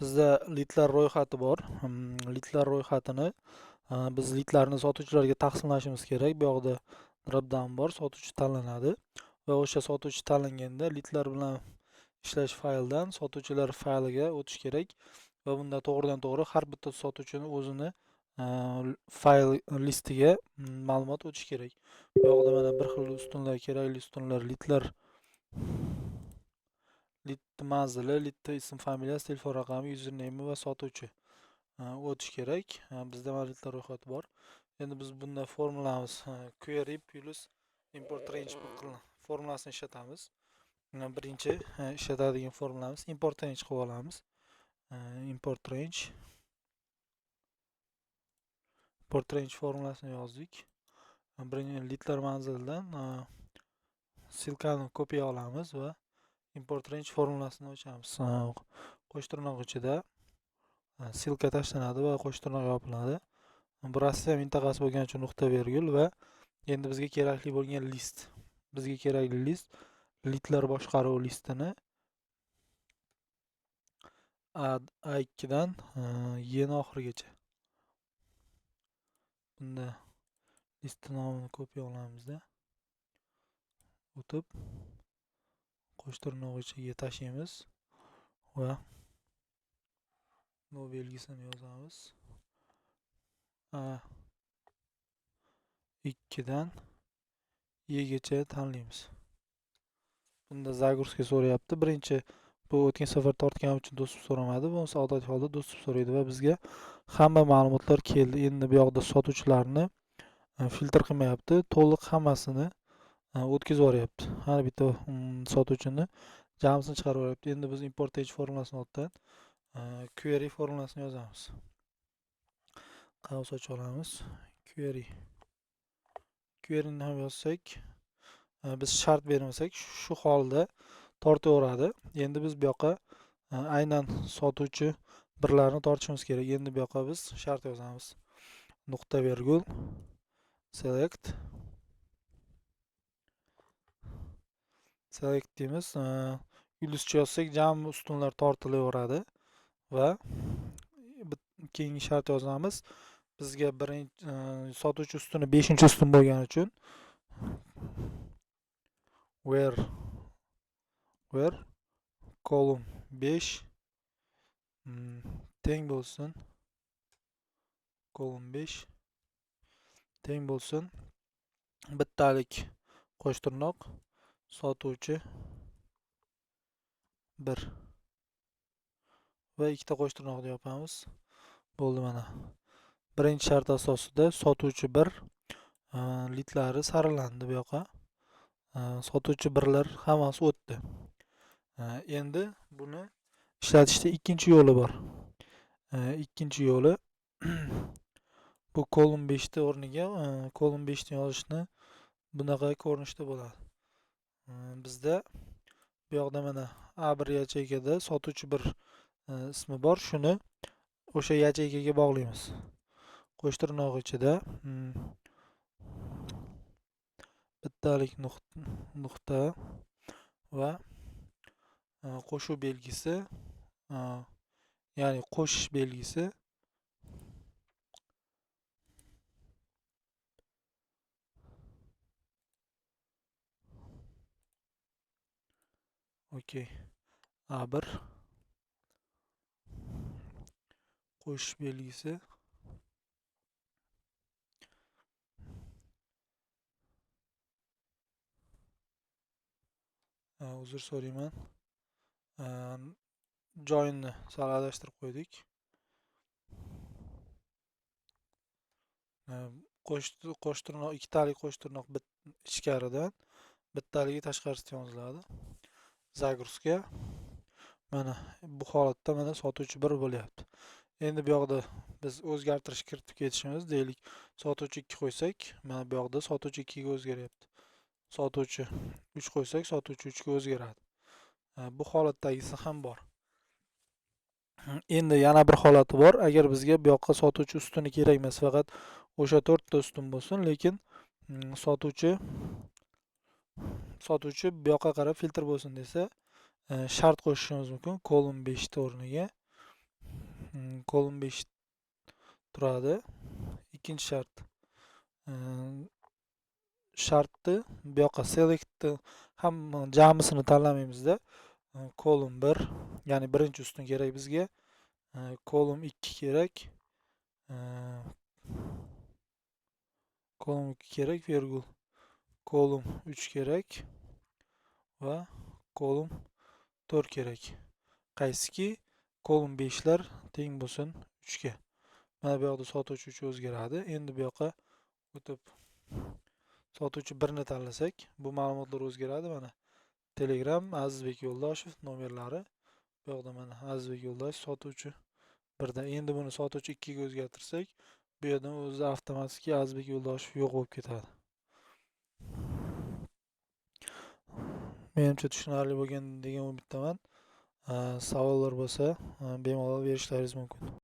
Bizda lidlar ro'yxati bor. Lidlar ro'yxatini biz lidlarni sotuvchilarga taqsimlashimiz kerak. Bu yoqda drop down bor, sotuvchi tanlanadi va o'sha sotuvchi tanlanganda lidlar bilan ishlash fayldan sotuvchilar fayliga o'tish kerak va bunda to'g'ridan to'g'ri har bitta sotuvchini o'zini fayl listiga ma'lumot o'tish kerak. Bu yoqda mana bir xil ustunlar, kerakli ustunlar, lidlar, lid manzili, lidda ism familiyasi, telefon raqami, username va sotuvchi o'tish kerak. Bizda mana lidlar ro'yxati bor. Endi biz bunda formulamiz query plus import range formulasini ishlatamiz. Birinchi ishlatadigan formulamiz import range qilib olamiz. Import range formulasini yozdik. Birinchi lidlar manzilidan silkani kopiya olamiz va import range formulasini ochamiz. Qo'sh tirnoq ichida silka tashlanadi va qo'sh tirnoq yopiladi. Bu Rossiya mintaqasi bo'lgani uchun nuqta virgul va endi bizga kerakli bo'lgan list. Bizga kerakli list lidlar boshqaruv listini A2 dan Y ni oxirigacha. Bunda list nomini kopiya olamizda. O'tib qo'sh tirnoq ichiga tashlaymiz va no belgisini yozamiz. A2 dan Y gacha tanlaymiz. Bunda загрузка so'rayapti. Birinchi bu o'tgan safar tortganim uchun do'stib so'ramadi. Bunisi odatiy holda do'stib so'raydi va bizga hamma ma'lumotlar keldi. Endi bu yoqda sotuvchilarni filtr qilmayapti, to'liq hammasini o'tkazib yuboryapti. Har bitta sotuvchini jamisini chiqarib yuboryapti. Endi biz import range formulasini ortdan query formulasini yozamiz. Qavs ochib olamiz. Query'ni ham yozsak, biz shart bermasak shu holda tortaveradi. Endi biz bu yoqqa aynan sotuvchi birlarni tortishimiz kerak. Endi bu yoqqa biz shart yozamiz. Nuqta virgul select deymiz. Yulduzcha yozsak jami ustunlar tortilaveradi va keyingi shart yozamiz. Bizga birinchi sotuvchi ustuni 5-ustun bo'lgani uchun where column 5 teng bo'lsin column 5 teng bo'lsin bittalik qo'sh tirnoq sotuvchi 1 va ikkita qo'sh tirnoqni yopamiz. Bo'ldi mana. Birinchi shart asosida sotuvchi 1 lidlari saralandi bu yoqqa. Sotuvchi birlar hammasi o'tdi. Endi buni ishlatishda ikkinchi yo'li bor. Ikkinchi yo'li bu column 5 ta o'rniga column 5 ni yozishni bunaqa ko'rinishda bo'ladi. Bizda bu yoqda mana A1 yacheykada sotuvchi 1 ismi bor. Shuni o'sha yacheykaga bog'laymiz. Qo'sh tirnoq ichida bittalik nuqta va qo'shuv belgisi, ya'ni qo'shish belgisi okey. A1 qo'shish belgisi uzr so'rayman. Joinni sal adashtirib qo'ydik. Qo'sh tirnoq, ikkitalik qo'sh tirnoq ichkaridan, bittaligi tashqarisidan yoziladi. Загрузка. Mana bu holatda mana sotuvchi 1 bo'lyapti. Endi bu yoqda biz o'zgartirish kiritib ketishimiz, deylik, sotuvchi 2 qo'ysak, mana bu yoqda sotuvchi 2 ga o'zgaryapti. Sotuvchi 3 qo'ysak, sotuvchi 3 ga o'zgaradi. Bu holatdagisi ham bor. Endi yana bir holati bor. Agar bizga bu yoqqa sotuvchi ustuni kerak emas, faqat o'sha 4 ta ustun bo'lsin, lekin sotuvchi bu yoqqa qarab filtr bo'lsin desa, shart qo'shishimiz mumkin. Column 5 ta o'rniga kolum 5 turadi. Ikkinchi shart. Shartni bu yoqqa selectni ham jamisini tanlamaymiz-da. Kolum 1, ya'ni birinchi ustun kerak bizga. Kolum 2 kerak. Kolum 2 kerak, virgul. Kolum 3 kerak va kolum 4 kerak. Qaysiki kolum 5lar teng bo'lsin 3 ga. Mana bu yoqda sotuvchi 3 o'zgaradi. Endi bu yoqqa o'tib sotuvchi 1 ni tanlasak, bu ma'lumotlar o'zgaradi mana. Telegram Azizbek Yo'ldoshev nomerlari. Bu yoqda mana Azizbek Yo'ldoshev sotuvchi 1 da. Endi buni sotuvchi 2 ga o'zgartirsak, bu yerdan o'zi avtomatik Azizbek Yo'ldoshev yo'q bo'lib ketadi. Menimcha tushunarli bo'lgan degan umiddaman. Savollar bo'lsa, bemalol berishlaringiz mumkin.